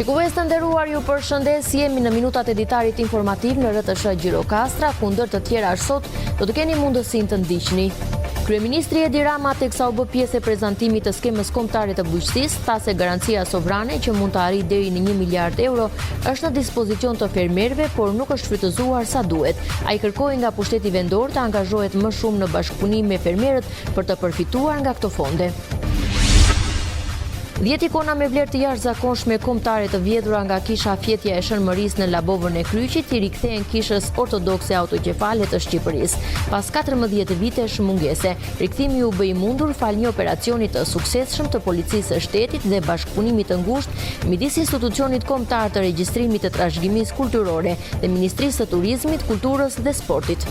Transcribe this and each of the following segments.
Shikues të nderuar, ju përshëndes, jemi në minutat e ditarit informativ në RTS Gjirokastra, kundër të tjera sot do të keni mundësinë të ndiqni. Kryeministri Edi Rama teksa u bë pjesë e prezantimit të skemës kombëtare të bujqësisë, tha se garancia sovrane që mund të arrijë deri në 1 miliard euro është në dispozicion të fermerëve, por nuk është shfrytëzuar sa duhet. Ai kërkoi nga pushteti vendor të angazhohet më shumë në bashkëpunim me fermerët për të përfituar nga këto fonde. 10 ikona me vlerë të jashtëzakonshme kombëtare të vjedhura nga kisha Fjetja e Shënmërisë në Labovën e Kryqit i rikthehen kishës ortodokse autokefale të Shqipërisë. Pas 14 vitesh mungese, rikthimi u bë i mundur fal një operacioni të suksesshëm të Policisë së Shtetit dhe bashkëpunimit të ngushtë midis institucionit kombëtar të regjistrimit të trashëgimisë kulturore dhe Ministrisë së Turizmit, Kulturës dhe Sportit.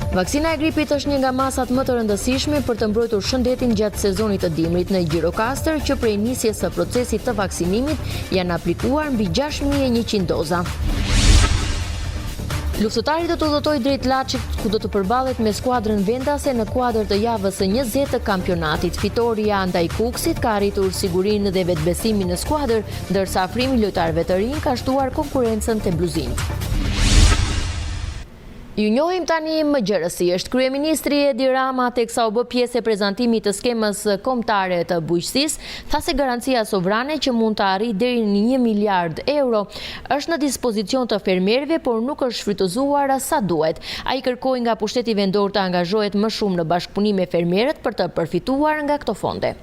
Vaksina e gripit është një nga masat më të rëndësishme për të mbrojtur shëndetin gjatë sezonit të dimrit në Gjirokastër, që prej nisjes së procesit të vaksinimit janë aplikuar mbi 6100 doza. Luftëtari do të udhëtojë drejt Laçit, ku do të përballet me skuadrën vendase në kuadër të javës së 20 të kampionatit. Fitoria ndaj Kuksit ka arritur sigurinë dhe vetbesimin në skuadër, ndërsa afrimi lojtarëve të rinj ka shtuar konkurrencën te bluzinjt. Ju njohim tani më gjërësisht. Kryeministri Edi Rama teksa u bë pjesë e prezantimit të skemës kombëtare të bujqësisë, tha se garancia sovrane që mund të arrijë deri në 1 miliard euro është në dispozicion të fermerëve, por nuk është shfrytëzuar sa duhet. Ai kërkoi nga pushteti vendor të angazhohet më shumë në bashkëpunim me fermerët për të përfituar nga këto fonde.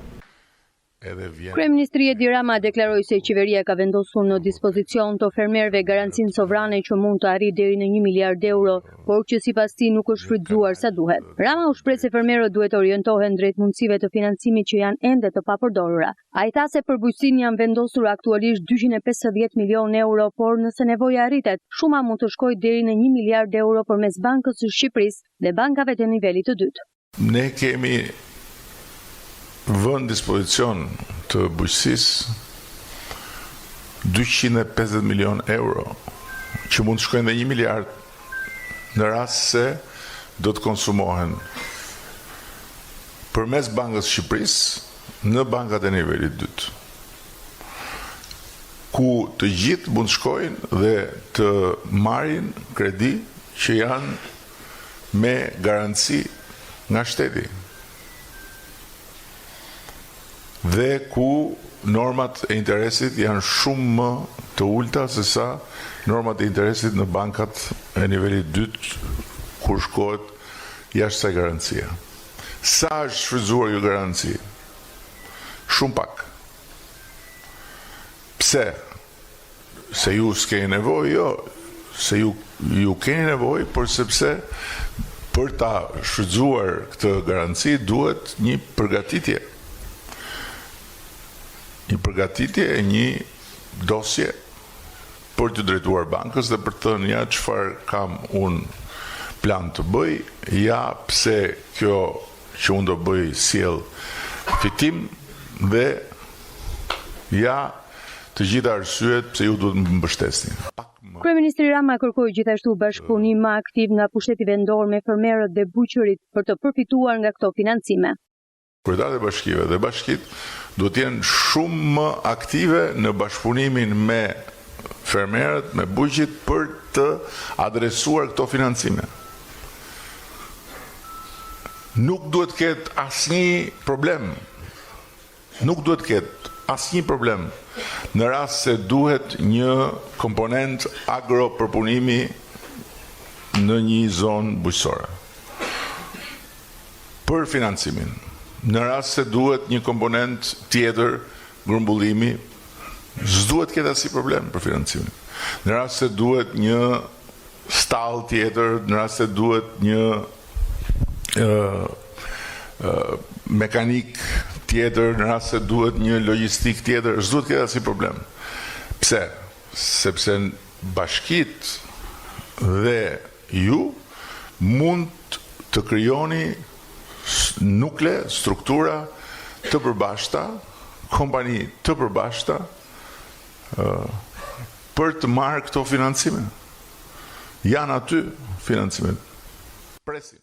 Kryeministri Edi Rama deklaroi se qeveria ka vendosur në dispozicion të fermerëve garancinë sovrane që mund të arrijë deri në 1 miliard euro, por që sipas tij nuk është shfrytzuar sa duhet. Rama u shpreh se fermerët duhet të orientohen drejt mundësive të financimit që janë ende të papërdorura. Ai tha se për bujqësinë janë vendosur aktualisht 250 milionë euro, por nëse nevoja arritet, shuma mund të shkojë deri në 1 miliard euro përmes Bankës së Shqipërisë dhe bankave të nivelit të dytë. Ne kemi vënë dispozicion të bujqësisë 250 milion euro, që mund të shkojnë dhe 1 miliard në rast se do të konsumohen përmes Bankës Shqipërisë në bankat e nivelit dytë, ku të gjithë mund të shkojnë dhe të marrin kredi që janë me garanci nga shteti, dhe ku normat e interesit janë shumë më të ulta se sa normat e interesit në bankat e nivelit dytë, kur shkohet jashtë sa garancia. Sa është shfrytzuar kjo garanci? Shumë pak. Pse? Se ju s'keni nevojë? Jo, se ju keni nevojë, por sepse për ta shfrytzuar këtë garanci duhet një përgatitje. Një përgatitje e një dosje për të drejtuar bankës dhe për të thënë ja çfarë kam unë plan të bëj, ja pse kjo që unë do bëj sjell fitim dhe ja të gjitha arsyet pse ju duhet më mbështesni. Kryeministri Rama kërkoi gjithashtu bashkëpunim më aktiv nga pushteti vendor me fermerët dhe bujqërit për të përfituar nga këto financime. Kryetarët e bashkive dhe bashkit duhet të jenë shumë më aktive në bashkëpunimin me fermerët, me bujqit për të adresuar këto financime. Nuk duhet të ketë asnjë problem. Nuk duhet të ketë asnjë problem në rast se duhet një komponent agropërpunimi në një zonë bujqësore. Për financimin. Në rast se duhet një komponent tjetër, grumbullimi, s'duhet ketë asnjë problem për financimin. Në rast se duhet një stall tjetër, në rast se duhet një mekanik tjetër, në rast se duhet një logjistik tjetër, s'duhet ketë asnjë problem. Pse? Sepse bashkit dhe ju mund të krijoni nukle, struktura të përbashkëta, kompani të përbashkëta për të marrë këto financime. Janë aty financimet. Presin.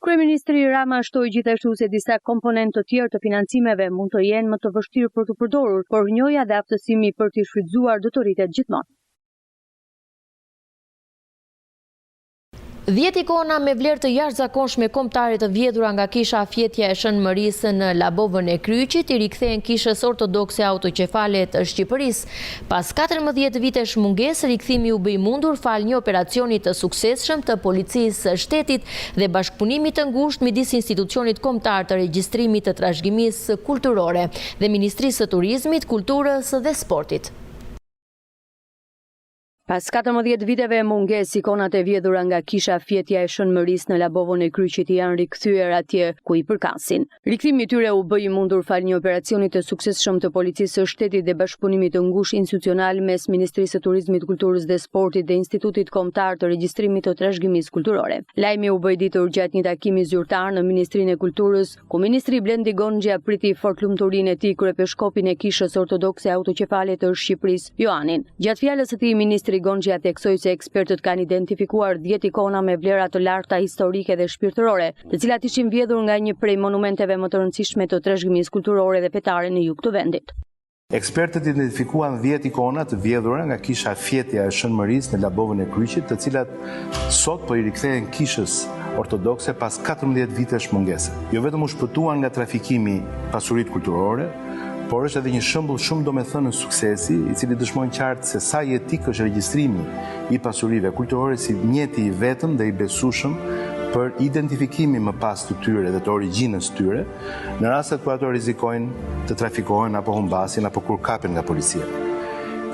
Kryeministri Rama shtoi gjithashtu se disa komponentë të tjerë të financimeve mund të jenë më të vështirë për të përdorur, por njoja dhe aftësimi për t'i shfrytzuar do të rritet gjithmonë. 10 ikona me vlerë të jashtëzakonshme kombëtare të vjedhura nga kisha Fjetja e Shënmërisë në Labovën e Kryqit i rikthehen kishës ortodokse autoqefale të Shqipërisë. Pas 14 vitesh mungesë, rikthimi u bë i mundur fal një operacioni të suksesshëm të policisë së shtetit dhe bashkëpunimit të ngushtë midis institucionit kombëtar të regjistrimit të trashëgimisë kulturore dhe Ministrisë së Turizmit, Kulturës dhe Sportit. Pas 14 viteve mungesë, ikonat e vjedhura nga kisha Fjetja e Shënmërisë në Labovën e Kryqit janë rikthyer atje ku i përkasin. Rikthimi i tyre u bë i mundur fal një operacioni të suksesshëm të policisë së shtetit dhe bashkëpunimit të ngushtë institucional mes Ministrisë së Turizmit, Kulturës dhe Sportit dhe Institutit Kombëtar të Regjistrimit të Trashëgimisë Kulturore. Lajmi u bë i ditur gjatë një takimi zyrtar në Ministrinë e Kulturës, ku ministri Blendi Gonxha priti fort lumturinë e tij kryepeshkopin e kishës ortodokse autoqefale të Shqipërisë, Joanin. Gjatë fjalës së tij, ministri Gonxha theksoi se ekspertët kanë identifikuar 10 ikona me vlera të larta historike dhe shpirtërore, të cilat ishin vjedhur nga një prej monumenteve më të rëndësishme të trashëgimisë kulturore dhe fetare në jug të vendit. Ekspertët identifikuan 10 ikona të vjedhura nga kisha Fjetja e Shënmërisë në Labovën e Kryqit, të cilat sot po i rikthehen kishës ortodokse pas 14 vitesh mungese. Jo vetëm u shpëtuan nga trafikimi pasuritë kulturore, por është edhe një shembull shumë domethënë suksesi, i cili dëshmon qartë se sa jetik është regjistrimi i pasurive kulturore si mjeti i vetëm dhe i besueshëm për identifikimin më pas të tyre dhe të origjinës tyre, në rastet ku ato rrezikojnë të trafikohen apo humbasin apo kur kapen nga policia.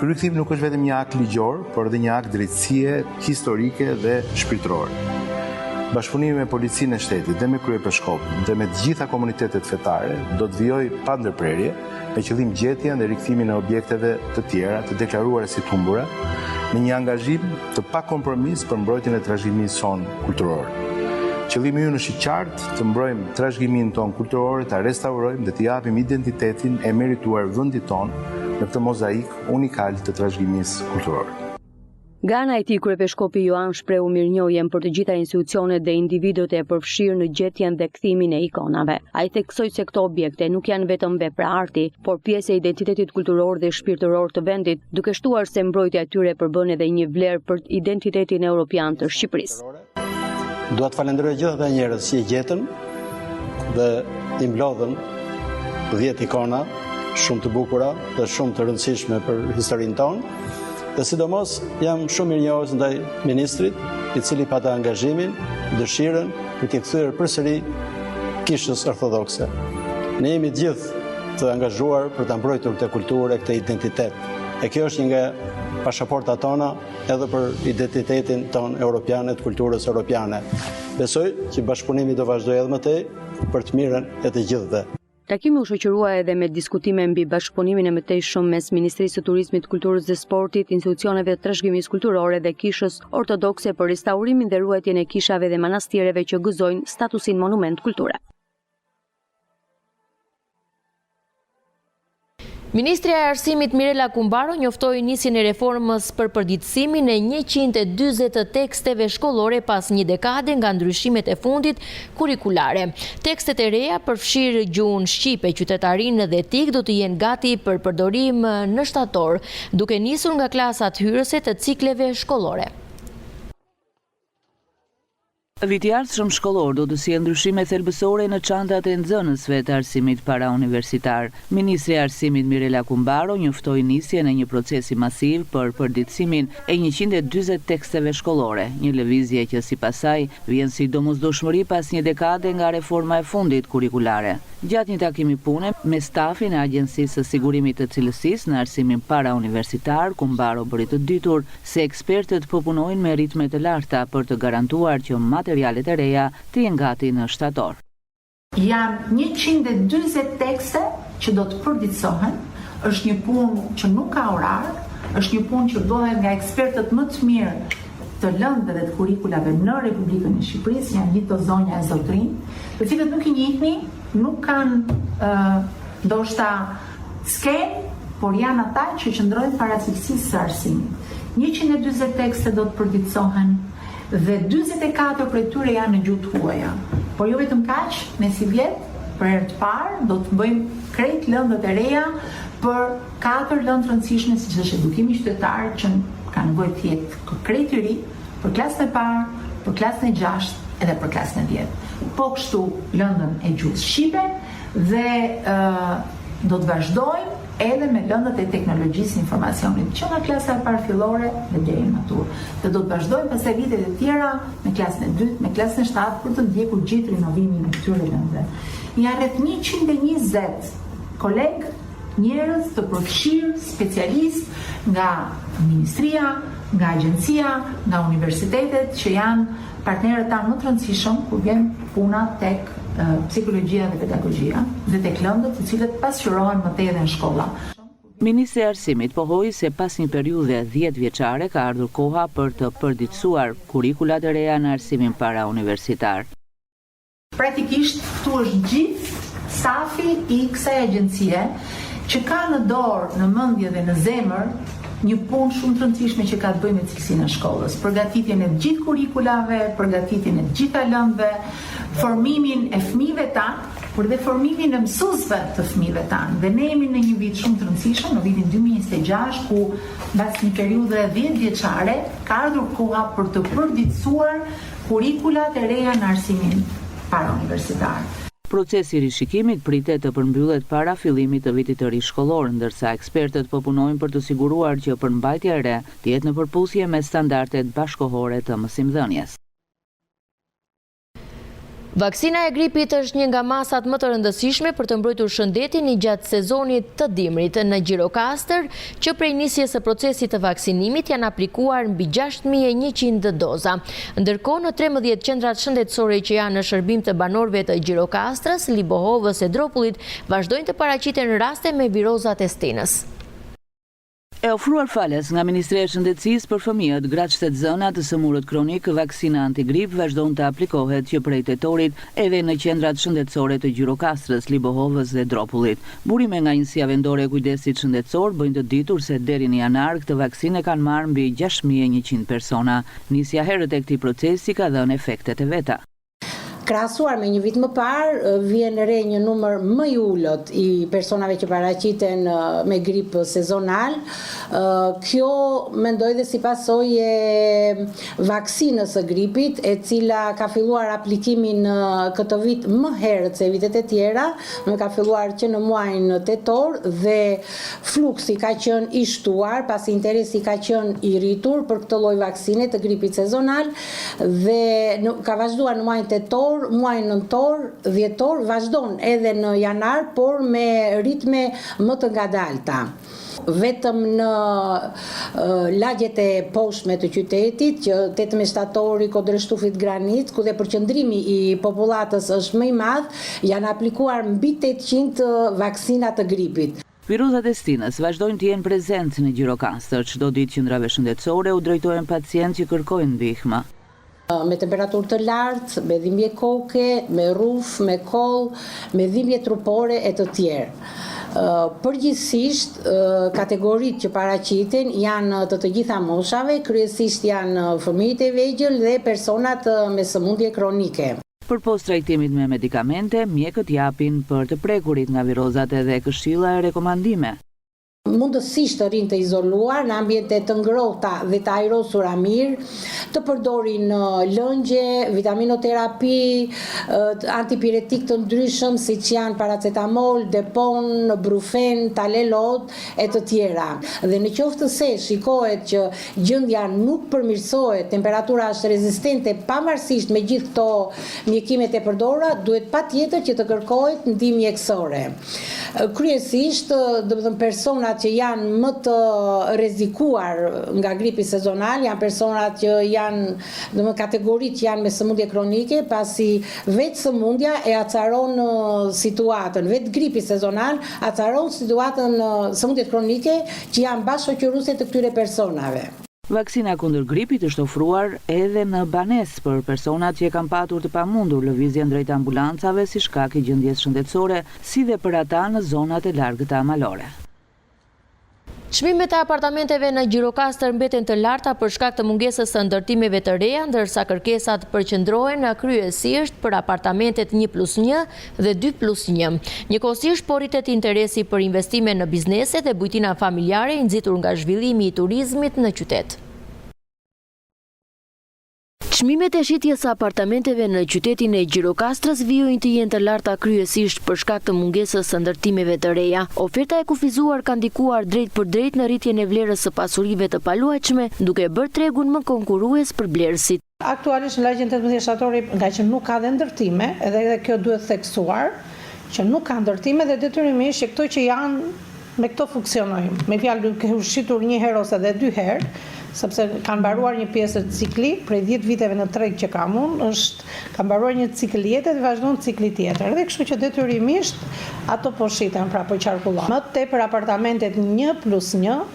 Ky rikthim nuk është vetëm një akt ligjor, por edhe një akt drejtësie historike dhe shpirtërore. Bashkëpunimi me policinë e shtetit dhe me kryepeshkopin dhe me të gjitha komunitetet fetare do të vijojë pa ndërprerje me qëllim gjetjen dhe rikthimin e objekteve të tjera të deklaruara si të humbura në një angazhim të pakompromis për mbrojtjen e trashëgimisë sonë kulturore. Qëllimi ynë është i qartë të mbrojmë trashëgiminë tonë kulturore, ta restaurojmë dhe të japim identitetin e merituar vendit tonë në këtë mozaik unikal të trashëgimisë kulturore. Nga ana e tij, kryepeshkopi Joan shprehu mirënjohjen për të gjitha institucionet dhe individët e përfshirë në gjetjen dhe kthimin e ikonave. Ai theksoi se këto objekte nuk janë vetëm vepra arti, por pjesë e identitetit kulturor dhe shpirtëror të vendit, duke shtuar se mbrojtja e tyre përbën edhe një vlerë për identitetin evropian të Shqipërisë. Dua të falenderoj gjithë ata njerëz që i gjetën dhe i mblodhën 10 ikona shumë të bukura dhe shumë të rëndësishme për historinë tonë. Dhe sidomos jam shumë mirënjohës ndaj ministrit, i cili pati angazhimin, dëshirën për t'i kthyer përsëri kishës ortodokse. Ne jemi të gjithë të angazhuar për ta mbrojtur këtë kulturë e këtë identitet. E kjo është një nga pasaportat tona edhe për identitetin ton europian e të kulturës europiane. Besoj që bashkëpunimi do vazhdojë edhe më tej për të mirën e të gjithëve. Takimi u shoqërua edhe me diskutime mbi bashkëpunimin e mëtejshëm mes Ministrisë së Turizmit, Kulturës dhe Sportit, institucioneve të trashëgimisë kulturore dhe kishës ortodokse për restaurimin dhe ruajtjen e kishave dhe manastireve që gëzojnë statusin monument kulture. Ministrja e Arsimit Mirela Kumbaro njoftoi nisjen e reformës për përditësimin e 140 teksteve shkollore pas një dekade nga ndryshimet e fundit kurrikulare. Tekstet e reja përfshirë gjuhën shqipe, qytetarinë dhe etik do të jenë gati për përdorim në shtator, duke nisur nga klasat hyrëse të cikleve shkollore. Viti i ardhshëm shkollor do të sjellë ndryshime thelbësore në çantat e nxënësve të arsimit parauniversitar. Ministri i Arsimit Mirela Kumbaro njoftoi nisjen e një procesi masiv për përditësimin e 140 teksteve shkollore, një lëvizje që sipas saj vjen si domosdoshmëri pas një dekade nga reforma e fundit kurrikulare. Gjatë një takimi pune me stafin e Agjencisë së Sigurimit të Cilësisë në arsimin parauniversitar, Kumbaro bëri të ditur se ekspertët po punojnë me ritme të larta për të garantuar që materialet e reja të jenë gati në shtator. Janë 140 tekste që do të përditësohen, është një punë që nuk ka orar, është një punë që bëhet nga ekspertët më të mirë të lëndëve dhe të kurikulave në Republikën e Shqipërisë, janë Lito Zonja e Zotrin, të cilët nuk i njihni, nuk kanë ndoshta skenë, por janë ata që qëndrojnë para cilësisë së arsimit. 140 tekste do të përditësohen dhe 44 prej tyre janë në gjuhë të huaja. Por jo vetëm kaq, ne si vjet, për herë të parë do të bëjmë krejt lëndët e reja për 4 lëndë rëndësishme, siç është edukimi qytetar, që ka nevojë të jetë krejt i ri, për klasën e parë, për klasën e 6 edhe për klasën e 10. Po kështu lëndën e gjuhës shqipe dhe do të vazhdojmë edhe me lëndët e teknologjisë informacionit, që nga klasa e parë fillore dhe deri në maturë. Dhe do të vazhdojmë pastaj vitet e tjera me klasën e 2, me klasën e 7 për të ndjekur gjithë rinovimin e këtyre lëndëve. Ja rreth 120 kolegë, njerëz të përfshirë, specialistë nga ministria, nga agjencia, nga universitetet që janë partnerët tanë më të rëndësishëm kur vjen puna tek psikologjia dhe pedagogjia dhe tek lëndët të cilët pasqyrohen më tej edhe në shkolla. Ministri i Arsimit pohoi se pas një periudhe 10 vjeçare ka ardhur koha për të përditësuar kurrikulat e reja në arsimin parauniversitar. Praktikisht këtu është gjithë stafi i kësaj agjencie që ka në dorë, në mendje dhe në zemër një punë shumë të rëndësishme që ka të bëjë me cilësinë e shkollës, përgatitjen e gjithë kurrikulave, përgatitjen e gjitha lëndëve, formimin e fëmijëve tanë, por dhe formimin e mësuesve të fëmijëve tanë. Dhe ne jemi në një vit shumë të rëndësishëm, në vitin 2026, ku mbas një periudhe 10 vjeçare ka ardhur koha për të përditësuar kurrikulat e reja në arsimin parauniversitar. Procesi i rishikimit pritet të përmbyllet para fillimit të vitit të ri shkollor, ndërsa ekspertët po punojnë për të siguruar që përmbajtja e re të jetë në përputhje me standardet bashkëkohore të mësimdhënies. Vaksina e gripit është një nga masat më të rëndësishme për të mbrojtur shëndetin i gjatë sezonit të dimrit. Në Gjirokastër, që prej nisjes së procesit të vaksinimit janë aplikuar mbi 6100 doza. Ndërkohë, në 13 qendrat shëndetësore që janë në shërbim të banorëve të Gjirokastrës, Libohovës e Dropullit vazhdojnë të paraqiten raste me virozat e stenës. E ofruar falas nga Ministria e Shëndetësisë për fëmijët, gratë shtetëzëna të sëmurët kronik, vaksina antigrip vazhdon të aplikohet që prej tetorit edhe në qendrat shëndetësore të Gjirokastrës, Libohovës dhe Dropullit. Burime nga Njësia Vendore e Kujdesit Shëndetësor bëjnë të ditur se deri në janar këtë vaksinë kanë marrë mbi 6100 persona. Nisja herët e këtij procesi ka dhënë efektet e veta. Krahasuar me një vit më parë, vjen re një numër më i ulët i personave që paraqiten me grip sezonal. Kjo mendoj dhe si pasojë vaksinës së gripit, e cila ka filluar aplikimin këtë vit më herët se vitet e tjera, ka filluar që në muajin tetor dhe fluksi ka qenë i shtuar, pasi interesi ka qenë i rritur për këtë lloj vaksine të gripit sezonal dhe ka vazhduar në muajin tetor, muaj nëntor, dhjetor, vazhdon edhe në janar, por me ritme më të ngadalta. Vetëm në lagjet e poshtme të qytetit, që 18 shtatori, Kodrështufit, Granit, ku dhe përqendrimi i popullatës është më i madh, janë aplikuar mbi 800 vaksina të gripit. Virozat e stenës vazhdojnë të jenë prezent në Gjirokastër. Çdo ditë qendrave shëndetësore u drejtohen pacientë që kërkojnë ndihmë. Me temperaturë të lartë, me dhimbje koke, me rruf, me koll, me dhimbje trupore e të tjerë. Përgjithsisht, kategoritë që paraqiten janë të gjitha moshave, kryesisht janë fëmijët e vegjël dhe personat me sëmundje kronike. Për post trajtimit me medikamente, mjekët japin për të prekurit nga virozat edhe këshilla e rekomandime. Mundësisht të rinë të izoluar në ambjente të ngrohta dhe të ajrosura mirë, të përdorin lëngje, vitaminoterapi, antipiretik të ndryshëm siç janë paracetamol, depon, brufen, talelot e të tjera. Dhe në qoftë se shikohet që gjendja nuk përmirësohet, temperatura është rezistente pavarësisht me gjithë këto mjekimet e përdorura, duhet patjetër që të kërkohet ndihmë mjekësore. Kryesisht, domethënë personat që janë më të rrezikuar nga gripi sezonal, janë personat që janë kategoritë që janë me sëmundje kronike, pasi vetë sëmundja e acaron situatën, vetë gripi sezonal acaron situatën sëmundjet kronike që janë bashkëshoqëruese të këtyre personave. Vaksina kundër gripit është ofruar edhe në banesë për personat që kanë patur të pamundur lëvizjen drejt ambulancave si shkak i gjendjes shëndetësore, si dhe për ata në zonat e largëta malore. Çmimet e apartamenteve në Gjirokastër mbeten të larta për shkak të mungesës së ndërtimeve të reja, ndërsa kërkesat përqendrohen kryesisht për apartamentet 1+1 dhe 2+1. Njëkohësisht po rritet interesi për investime në biznese dhe bujtina familjare i nxitur nga zhvillimi i turizmit në qytet. Çmimet e shitjes së apartamenteve në qytetin e Gjirokastrës vijojnë të jenë të larta kryesisht për shkak të mungesës së ndërtimeve të reja. Oferta e kufizuar ka ndikuar drejt për drejt në rritjen e vlerës së pasurive të paluajtshme, duke bërë tregun më konkurrues për blerësit. Aktualisht në ligjin 18 shtatori, nga që nuk ka dhe ndërtime, edhe kjo duhet theksuar, që nuk ka ndërtime dhe detyrimisht që këto që janë me këto funksionojmë. Me fjalë duke u shitur një herë ose edhe 2 herë, sepse kanë mbaruar një pjesë të cikli, prej 10 viteve në treg që kam unë, ka mbaruar një cikël jete dhe vazhdon cikli tjetër. Dhe kështu që detyrimisht ato po shiten, pra po qarkullon. Më tepër apartamentet 1+1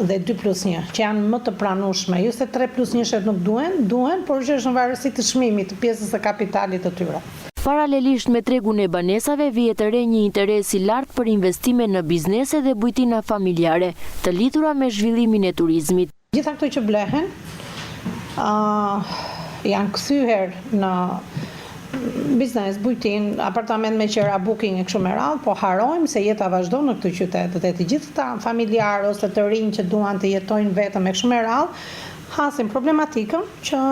dhe 2+1, që janë më të pranueshme. Jo se 3+1 nuk duhen, por që është në varësi të çmimit të pjesës së kapitalit të tyre. Paralelisht me tregun e banesave, vihet të re një interes i lartë për investime në biznese dhe bujtina familjare, të lidhura me zhvillimin e turizmit. Gjitha këto që blehen janë kthyer në biznes, bujtin, apartament me qera, booking e kështu me radhë, po harojmë se jeta vazhdon në këtë qytet dhe të gjithë ta familjarë ose të rinj që duan të jetojnë vetëm e kështu me radhë, hasin problematikën që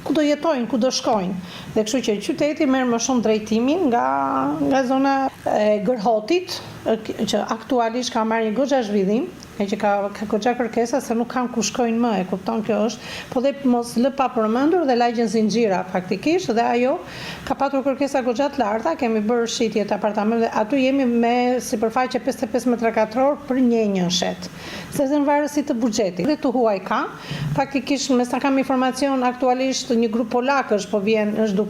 ku do jetojnë, ku do shkojnë. Dhe kështu që qyteti merr më shumë drejtimin nga zona e Gërhotit, që aktualisht ka marrë një goxha zhvillim, që ka goxha kërkesa se nuk kanë ku shkojnë më, e kupton kjo është, po dhe mos lë pa përmendur dhe lagjen Zinxhira faktikisht, dhe ajo ka patur kërkesa goxha të larta, kemi bërë shitje të apartamenteve, aty jemi me sipërfaqe 55 metra katror për një shet. Se në varësi të buxhetit. Dhe të huaj ka, faktikisht me sa kam informacion aktualisht një grup polak është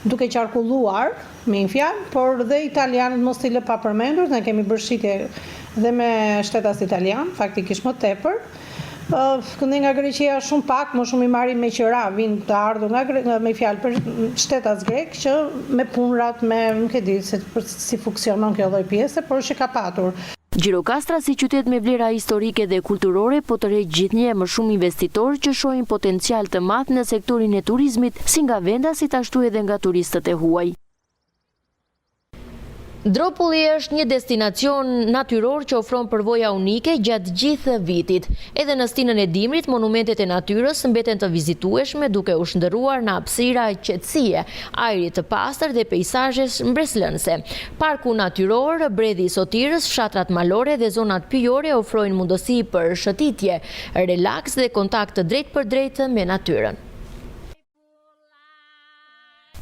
duke qarkulluar, me një fjalë, por dhe italianët mos t'i lë pa përmendur, ne kemi bërë shitje dhe me shtetas italian, faktikisht më tepër. Këndë nga Greqia shumë pak, më shumë i marrin me qira, vinë të ardhur nga me fjalë për shtetas grek që me punrat, nuk e di si funksionon kjo lloj pjese, por që ka patur. Gjirokastra si qytet me vlera historike dhe kulturore po tërheq gjithnjë më shumë investitorë që shohin potencial të madh në sektorin e turizmit, si nga vendasit ashtu edhe nga turistët e huaj. Dropulli është një destinacion natyror që ofron përvoja unike gjatë gjithë vitit. Edhe në stinën e dimrit, monumentet e natyrës mbeten të vizitueshme duke u shndërruar në hapësira qetësie, ajri të pastër dhe peizazhe mbreslënëse. Parku natyror, bredhi i Sotirës, fshatrat malore dhe zonat pyjore ofrojnë mundësi për shëtitje, relaks dhe kontakt drejt për drejt me natyrën.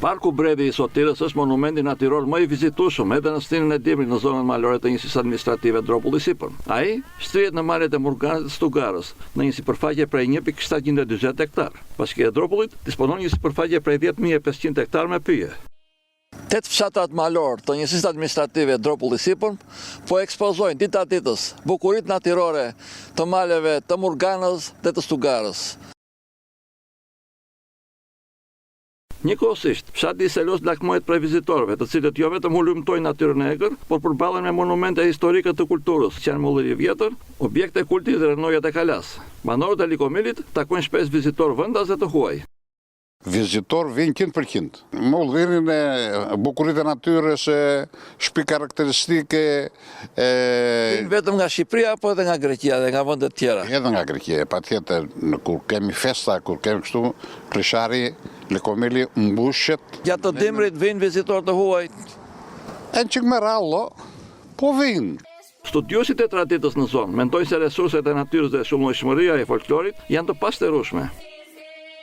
Parku Bredhi i Sotirës është monumenti natyror më i vizitueshëm edhe në stinën e dimrit në zonën malore të njësisë administrative Dropulli Sipër. Ai shtrihet në maljet e Murganit dhe Stugarës, në një sipërfaqe prej 1.740 hektar. Bashkia e Dropullit disponon një sipërfaqe prej 10.500 hektar me pyje. 8 fshatrat malor të njësisë administrative Dropulli Sipër po ekspozojnë ditë ditës bukuritë natyrore të maleve të Murganës dhe të Stugarës. Njëkohësisht, fshati i Selos lakmohet prej vizitorëve, të cilët jo vetëm hulumtojnë natyrën e egër, por përballen me monumente historike të kulturës, që janë Mulli i Vjetër, objekte kulti dhe rënojat e kalas. Banorët e Likomilit takojnë shpesh vizitorë vendas dhe të huaj. Vizitor vinë 100%. Mullëdhirin e bukuritë e natyrës, shpi karakteristike. Vinë vetëm nga Shqipëria, apo edhe nga Greqia dhe nga vendet tjera? Edhe nga Greqia, patjetër, kur kemi festa, kur kemi kështu, Krishari, Likomili mbushet. Gjatë të dimrit vinë vizitor të huaj? E në qikë me rallo, po vinë. Studiosit e traditës në zonë mendojnë se resurset e natyrës dhe shumëllojshmëria e folklorit janë të pastërueshme.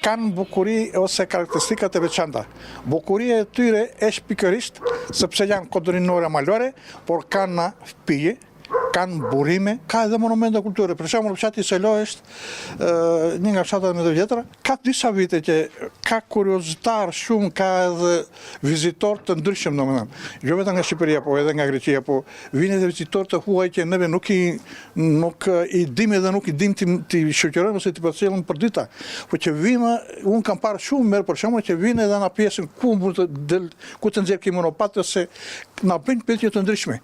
Kanë bukuri ose karakteristikat e veçanta. Bukuria e tyre është pikërisht sepse janë kodorinore malore, por kanë pije, kanë burime, ka edhe monumente kulture. Për shembull, fshati Selo është një nga fshatat më të vjetra. Ka disa vite që ka kuriozitar shumë, ka edhe vizitor të ndryshëm, domethënë. Jo vetëm nga Shqipëria, po edhe nga Greqia, po vinë edhe vizitor të huaj që neve nuk i dim dhe nuk i dim të shoqërojmë ose të përcjellëm për dita. Po që vinë, unë kam parë shumë merë, për shembull, që vinë edhe në pjesën ku të nxjerr kimonopatë se na bëjnë pyetje të ndryshme.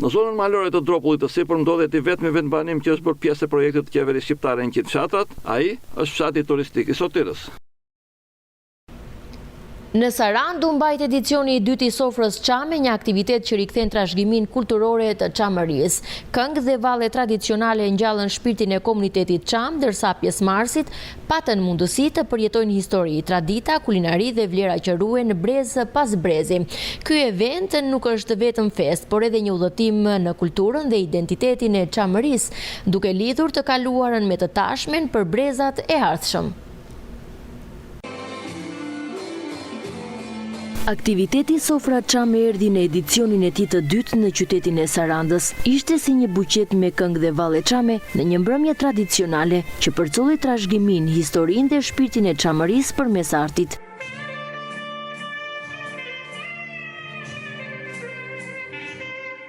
Në zonën malore të Dropullit të Sipër ndodhet i vetmi vendbanim që është bërë pjesë e projektit të qeverisë shqiptare në 100 fshatrat, ai është fshati turistik i Sotirës. Në Sarandë u mbajt edicioni i dytë i sofrës çame, një aktivitet që rikthen trashëgiminë kulturore të çamërisë. Këngë dhe valle tradicionale ngjallën shpirtin e komunitetit çam, ndërsa pjesëmarrësit patën mundësi të përjetojnë histori, tradita, kulinari dhe vlera që ruhen brez pas brezi. Ky event nuk është vetëm fest, por edhe një udhëtim në kulturën dhe identitetin e çamërisë, duke lidhur të kaluarën me të tashmen për brezat e ardhshëm. Aktiviteti Sofra Çame erdhi në edicionin e tij të dytë në qytetin e Sarandës. Ishte si një buqet me këngë dhe valle çame në një mbrëmje tradicionale që përcolli trashëgiminë, historinë dhe shpirtin e çamërisë përmes artit.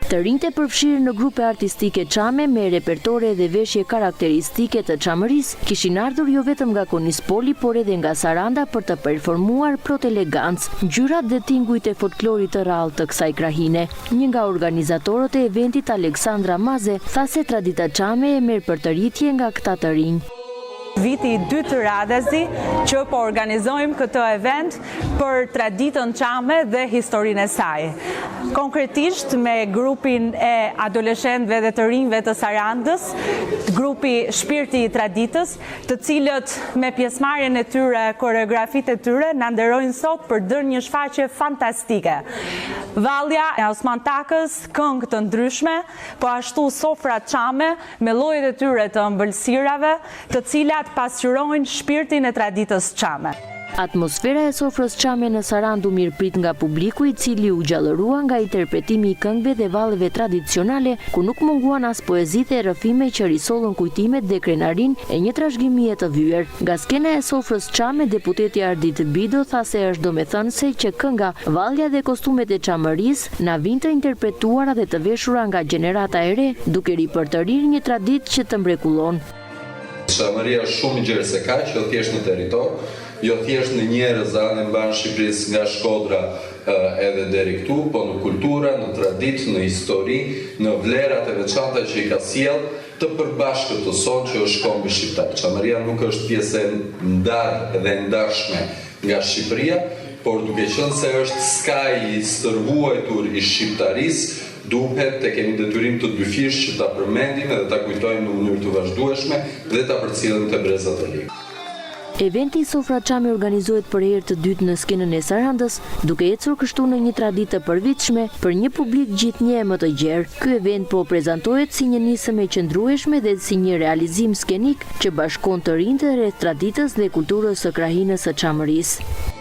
Të rinjtë e përfshirë në grupe artistike çame me repertore dhe veshje karakteristike të çamërisë kishin ardhur jo vetëm nga Konispoli, por edhe nga Saranda për të performuar plot elegancë, ngjyrat dhe tingujt e folklorit të rrallë të kësaj krahine. Një nga organizatorët e eventit, Aleksandra Maze, tha se tradita çame e merr për të rritje nga këta të rinj. Viti i dytë të radhësi që po organizojmë këtë event për traditën çame dhe historinë e saj. Konkretisht me grupin e adoleshentëve dhe të rinjve të Sarandës, grupi Shpirti i Traditës, të cilët me pjesëmarrjen e tyre, koreografitë e tyre na nderojnë sot për dërë një shfaqje fantastike. Vallja e Osman Takës, këngë të ndryshme, po ashtu sofra çame me llojet e tyre të ëmbëlsirave, të cilat pasqyrojnë shpirtin e traditës çame. Atmosfera e sofrës çame në Sarandë u mirëprit nga publiku, i cili u gjallërua nga interpretimi i këngëve dhe valleve tradicionale, ku nuk munguan as poezitë e rrëfime që risollën kujtimet dhe krenarinë e një trashëgimie të vyer. Nga skena e sofrës çame, deputeti Ardit Bido tha se është domethënëse që kënga, vallja dhe kostumet e çamërisë na vijnë të interpretuara dhe të veshura nga gjenerata e re, duke ripërtërir një traditë që të mrekullon. Çamëria është shumë gjerë se kaq, jo thjesht në territor, jo thjesht në njerëz anë mban Shqipërisë nga Shkodra edhe deri këtu, po në kultura, në traditë, në histori, në vlerat e veçanta që i ka sjell të përbashkët të sot që është kombi shqiptar. Çamëria nuk është pjesë e ndarë dhe ndarshme nga Shqipëria, por duke qenë se është skaji i stërvuajtur i shqiptarisë, duhet të kemi detyrim të dyfish që ta përmendim edhe ta kujtojmë në mënyrë të vazhdueshme dhe ta përcjellim te brezat e ri. Eventi Sofra Çame organizohet për herë të dytë në skenën e Sarandës, duke ecur kështu në një traditë të përvitshme për një publik gjithnjë më të gjerë. Ky event po prezantohet si një nisëm e qëndrueshme dhe si një realizim skenik që bashkon të rinjtë rreth traditës dhe kulturës së krahinës së çamërisë.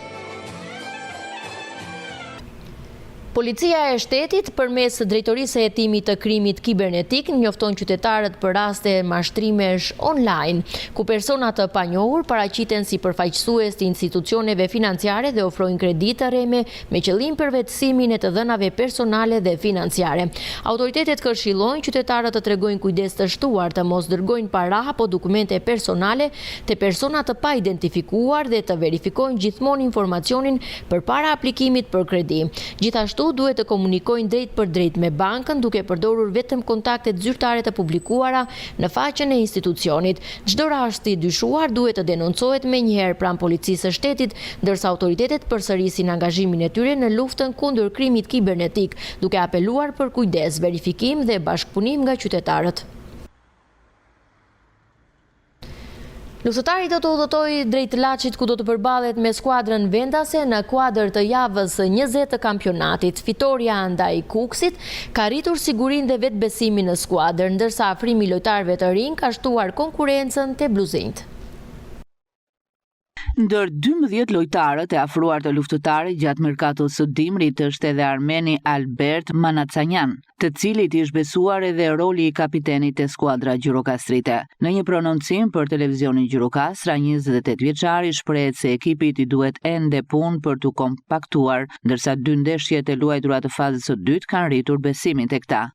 Policia e shtetit përmes drejtorisë së hetimit të krimit kibernetik njofton qytetarët për raste mashtrimesh online, ku persona të panjohur paraqiten si përfaqësues të institucioneve financiare dhe ofrojnë kredite rreme me qëllim përvetësimin e të dhënave personale dhe financiare. Autoritetet këshillojnë qytetarët të tregojnë kujdes të shtuar, të mos dërgojnë para apo dokumente personale te persona të pa identifikuar dhe të verifikojnë gjithmonë informacionin përpara aplikimit për kredi. Gjithashtu duhet të komunikojnë drejt për drejt me bankën duke përdorur vetëm kontaktet zyrtare të publikuara në faqen e institucionit. Çdo rast i dyshuar duhet të denoncohet menjëherë pranë policisë së shtetit, ndërsa autoritetet përsërisin angazhimin e tyre në luftën kundër krimit kibernetik, duke apeluar për kujdes, verifikim dhe bashkëpunim nga qytetarët. Luftëtari do të udhëtojë drejt Laçit, ku do të përballet me skuadrën vendase në kuadër të javës 20 të kampionatit. Fitoria ndaj Kuksit ka rritur sigurinë dhe vetbesimin në skuadër, ndërsa afrimi i lojtarëve të rinj ka shtuar konkurrencën te bluzinjt. Ndër 12 lojtarët e afruar të luftëtarit gjatë merkatos së dimrit është edhe armeni Albert Manacanjan, të cilit ish besuar edhe roli i kapitenit të skuadra Gjirokastrite. Në një prononcim për televizionin Gjirokastra, 28 vjeçari shprehet se ekipit i duhet ende punë për të kompaktuar, ndërsa 2 ndeshjet e luajtura të fazës së dytë kanë rritur besimin tek ta.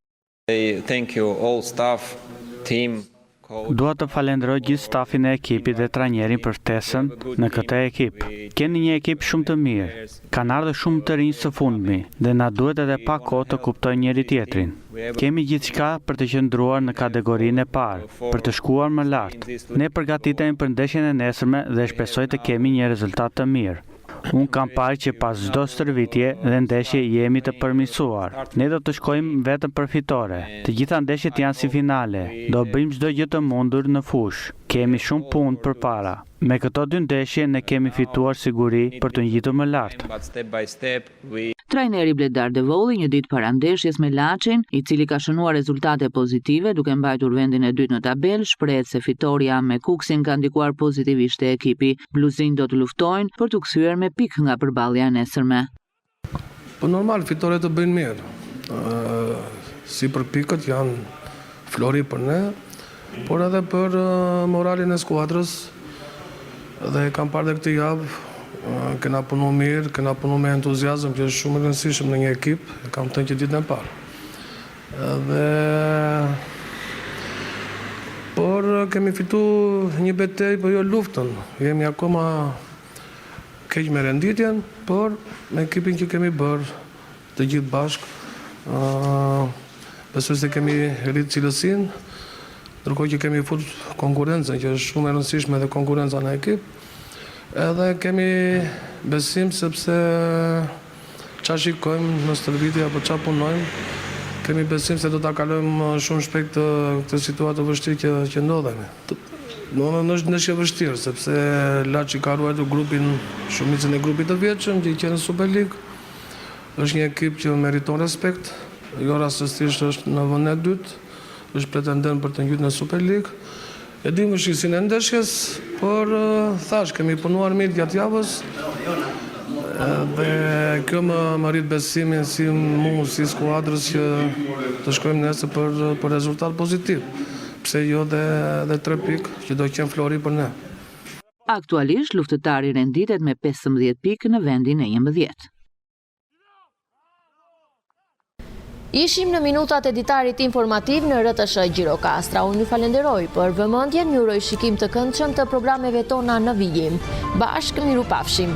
Thank you all staff, team. Dua të falenderoj gjithë stafin e ekipit dhe trajnerin për ftesën në këtë ekip. Keni një ekip shumë të mirë, kanë ardhur shumë të rinj së fundmi dhe na duhet edhe pak kohë të kuptojnë njëri tjetrin. Kemi gjithçka për të qëndruar në kategorinë e parë, për të shkuar më lart. Ne përgatitemi për ndeshjen e nesërme dhe shpresoj të kemi një rezultat të mirë. Unë kam parë që pas çdo stërvitje dhe ndeshje jemi të përmirësuar. Ne do të shkojmë vetëm për fitore. Të gjitha ndeshjet janë si finale. Do bëjmë çdo gjë të mundur në fushë. Kemi shumë punë përpara. Me këto dy ndeshje ne kemi fituar siguri për të ngjitur më lart. Trajneri Bledar Devolli një ditë para ndeshjes me Laçin, i cili ka shënuar rezultate pozitive duke mbajtur vendin e dytë në tabel, shprehet se fitoria me Kuksin ka ndikuar pozitivisht te ekipi. Bluzin do të luftojnë për të kthyer me pikë nga përballja e nesërme. Po normal fitoret të bëjnë mirë. Si për pikët janë flori për ne, por edhe për moralin e skuadrës. Dhe kam parë dhe këtë javë, kena punu mirë, kena punu me entuziazëm, që është shumë rëndësishëm në një ekip, kam thënë që ditën e parë. Por kemi fitu një betejë, por jo luftën. Jemi akoma keq me renditjen, por me ekipin që kemi bërë të gjithë bashkë, besoj se kemi rritë cilësinë, ndërkohë që kemi fut konkurrencën, që është shumë e rëndësishme dhe konkurrenca në ekip, edhe kemi besim sepse qa shikojmë në stërvitje apo qa punojmë, kemi besim se do ta kalojmë shumë shpejt këtë situatë vështirë që ndodhemi. Në është ndeshje vështirë, sepse Laçi ka ruajtur grupin, shumicën e grupit të vjetshëm që i qenë në Super League. Është një ekip që meriton respekt, jo rastësisht është në vendin e dytë, është pretendent për të ngjitur në Super League. E dim vështirësinë e ndeshjes, por thash kemi punuar mirë gjatë javës. Dhe kjo më rrit besimin si mu, si skuadrës që të shkojmë nesër për rezultat pozitiv. Pse jo dhe 3 pikë që do qenë flori për ne. Aktualisht luftëtari renditet me 15 pikë në vendin e 11. Ishim në minutat e ditarit informativ në RTS Gjirokastra. Unë ju falenderoj për vëmendjen, ju uroj shikim të këndshëm të programeve tona në vijim. Bashkë miru pafshim.